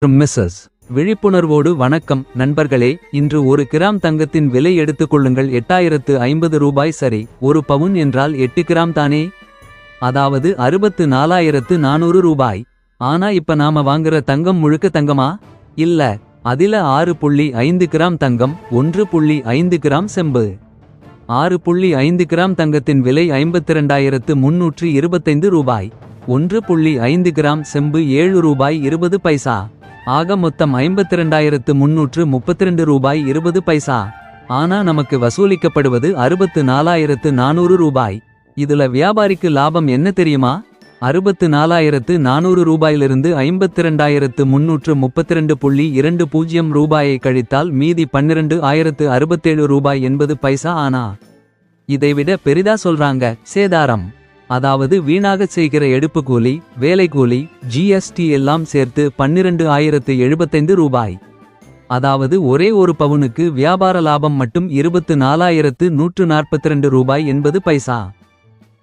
Mrs விழிப்புணர்வோடு வணக்கம் நண்பர்களே. இன்று ஒரு கிராம் தங்கத்தின் விலை எடுத்துக்கொள்ளுங்கள். 8050 ரூபாய். சரி, ஒரு பவுன் என்றால் 8 கிராம் தானே? அதாவது 64,400 ரூபாய். ஆனா இப்ப நாம வாங்குற தங்கம் முழுக்க தங்கமா? இல்ல, அதில 6.5 கிராம் தங்கம், 1.5 கிராம் செம்பு. 6.5 கிராம் தங்கத்தின் விலை 52,325 ரூபாய். 1.5 கிராம் செம்பு 7 ரூபாய் 20 பைசா. ஆக மொத்தம் 52,332 ரூபாய் 20 பைசா. ஆனா நமக்கு வசூலிக்கப்படுவது 64,400 ரூபாய். இதுல வியாபாரிக்கு லாபம் என்ன தெரியுமா? 64,400 ரூபாயிலிருந்து 52,332.20 ரூபாயை கழித்தால் மீதி 12,067 ரூபாய் 80 பைசா. ஆனா இதைவிட பெரிதா சொல்றாங்க, சேதாரம். அதாவது வீணாகச் செய்கிற எடுப்புக்கூலி, வேலைக்கூலி, ஜிஎஸ்டி எல்லாம் சேர்த்து 12,075 ரூபாய். அதாவது ஒரே ஒரு பவுனுக்கு வியாபார லாபம் மட்டும் 24,142 ரூபாய் 80 பைசா.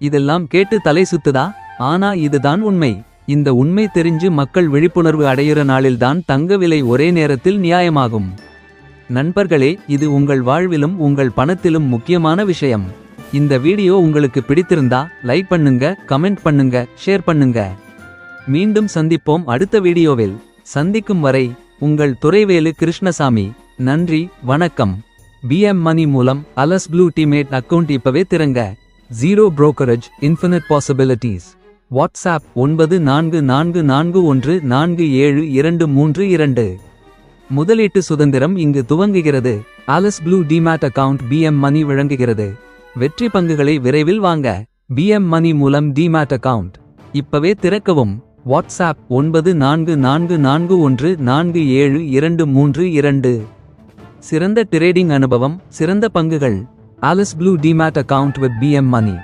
இதெல்லாம் கேட்டு தலை சுத்துதா? ஆனா இதுதான் உண்மை. இந்த உண்மை தெரிஞ்சு மக்கள் விழிப்புணர்வு அடையிற நாளில்தான் தங்க விலை ஒரே நேரத்தில் நியாயமாகும். நண்பர்களே, இது உங்கள் வாழ்விலும் உங்கள் பணத்திலும் முக்கியமான விஷயம். இந்த வீடியோ உங்களுக்கு பிடித்திருந்தா லைக் பண்ணுங்க, கமெண்ட் பண்ணுங்க, ஷேர் பண்ணுங்க. மீண்டும் சந்திப்போம் அடுத்த வீடியோவில். சந்திக்கும் வரை உங்கள் துரைவேலு கிருஷ்ணசாமி. நன்றி, வணக்கம். பிஎம் மணி மூலம் அலஸ் ப்ளூ டீமேட் அக்கவுண்ட் இப்பவே திறங்க. Zero brokerage, infinite possibilities. WhatsApp 9444147232. முதலீட்டு சுதந்திரம் இங்கு துவங்குகிறது. Alice Blue demat account PM Money வழங்குகிறது. வெற்றி பங்குகளை விரைவில் வாங்க. பிஎம் மணி மூலம் டிமேட் அக்கவுண்ட் இப்பவே திறக்கவும். வாட்ஸ்அப் 9444147232. சிறந்த டிரேடிங் அனுபவம், சிறந்த பங்குகள். Alice Blue demat account with PM money.